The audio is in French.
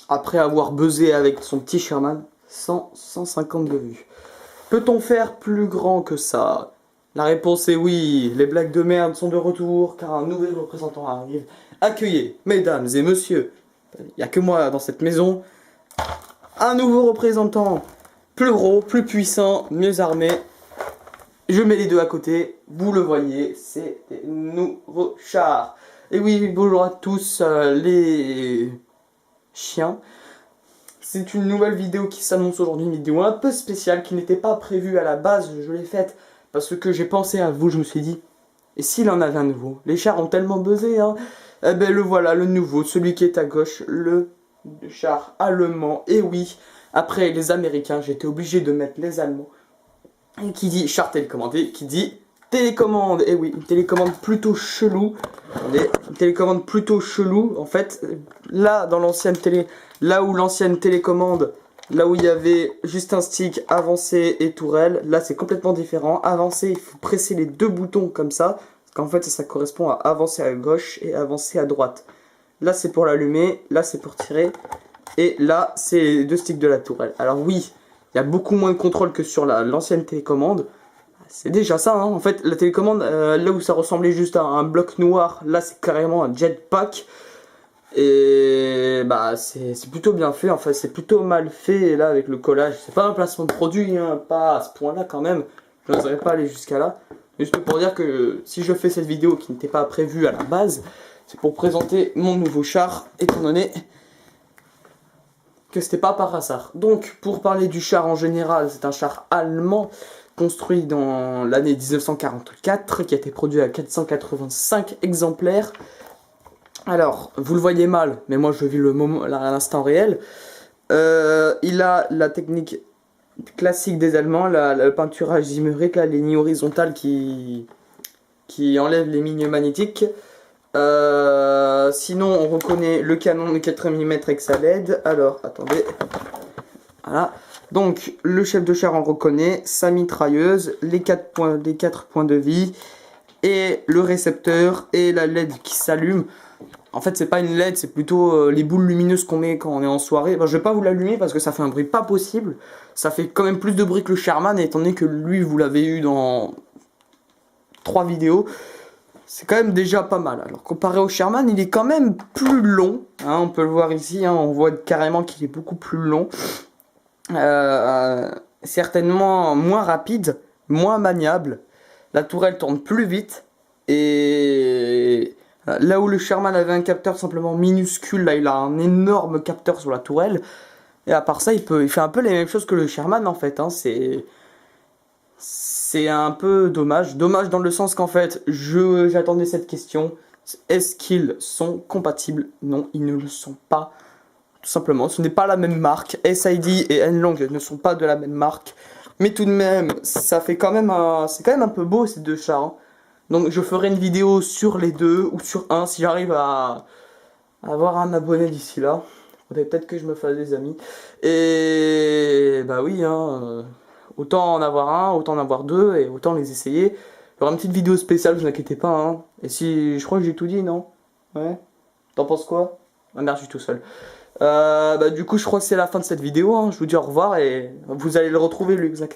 après avoir buzzé avec son petit Sherman, 152 vues. Peut-on faire plus grand que ça? La réponse est oui, les blagues de merde sont de retour car un nouvel représentant arrive. Accueillez, mesdames et messieurs, il n'y a que moi dans cette maison, un nouveau représentant, plus gros, plus puissant, mieux armé. Je mets les deux à côté, vous le voyez, c'est des nouveaux chars. Et oui, bonjour à tous les chiens. C'est une nouvelle vidéo qui s'annonce aujourd'hui, une vidéo un peu spéciale qui n'était pas prévue à la base, je l'ai faite parce que j'ai pensé à vous, je me suis dit, et s'il en avait un nouveau? Les chars ont tellement buzzé, hein. Eh ben le voilà, le nouveau, celui qui est à gauche, le char allemand. Et oui, après les Américains, j'étais obligé de mettre les Allemands. Et qui dit char télécommandé, qui dit télécommande. Et oui, une télécommande plutôt chelou. Attendez, une télécommande plutôt chelou. En fait, là, dans l'ancienne télé, là où l'ancienne télécommande, là où il y avait juste un stick, avancé et tourelle, là c'est complètement différent. Avancer, il faut presser les deux boutons comme ça. Parce qu'en fait, ça correspond à avancer à gauche et avancer à droite. Là, c'est pour l'allumer, là, c'est pour tirer. Et là, c'est les deux sticks de la tourelle. Alors oui, il y a beaucoup moins de contrôle que sur l'ancienne télécommande. C'est déjà ça, hein. En fait, la télécommande, là où ça ressemblait juste à un bloc noir, là c'est carrément un jetpack. Et bah c'est plutôt bien fait, enfin c'est plutôt mal fait. Et là avec le collage, c'est pas un placement de produit, hein, pas à ce point là quand même. Je n'oserais pas aller jusqu'à là. Juste pour dire que si je fais cette vidéo qui n'était pas prévue à la base, c'est pour présenter mon nouveau char, étant donné que c'était pas par hasard. Donc pour parler du char en général, c'est un char allemand construit dans l'année 1944 qui a été produit à 485 exemplaires. Alors vous le voyez mal, mais moi je vis le moment à l'instant réel. Il a la technique classique des Allemands, le peinturage zimmerik, la ligne horizontale qui enlève les lignes magnétiques. Sinon on reconnaît le canon de 4 mm avec sa LED. Alors attendez, voilà. Donc le chef de char on reconnaît, sa mitrailleuse, les 4 points de vie et le récepteur et la LED qui s'allume. En fait c'est pas une LED, c'est plutôt les boules lumineuses qu'on met quand on est en soirée. Bon, je vais pas vous l'allumer parce que ça fait un bruit pas possible. Ça fait quand même plus de bruit que le Sherman, étant donné que lui vous l'avez eu dans 3 vidéos. C'est quand même déjà pas mal. Alors comparé au Sherman, il est quand même plus long. Hein, on peut le voir ici, hein, on voit carrément qu'il est beaucoup plus long. Certainement moins rapide, moins maniable. La tourelle tourne plus vite. Et là où le Sherman avait un capteur simplement minuscule, là il a un énorme capteur sur la tourelle. Et à part ça, il fait un peu les mêmes choses que le Sherman en fait. Hein, c'est un peu dommage. Dommage dans le sens qu'en fait, j'attendais cette question. Est-ce qu'ils sont compatibles? Non, ils ne le sont pas. Tout simplement, ce n'est pas la même marque. SID et N-Long ne sont pas de la même marque. Mais tout de même, ça fait quand même c'est quand même un peu beau ces deux chars. Hein. Donc je ferai une vidéo sur les deux ou sur un si j'arrive à avoir un abonné d'ici là. Peut-être que je me fasse des amis. Et bah oui, hein, autant en avoir un, autant en avoir deux et autant les essayer. Il y aura une petite vidéo spéciale, ne vous inquiétez pas. Hein. Et si, je crois que j'ai tout dit, non? Ouais. T'en penses quoi? Ah merde, je suis tout seul. Bah, du coup, je crois que c'est la fin de cette vidéo. Hein. Je vous dis au revoir et vous allez le retrouver, lui, vous inquiétez pas.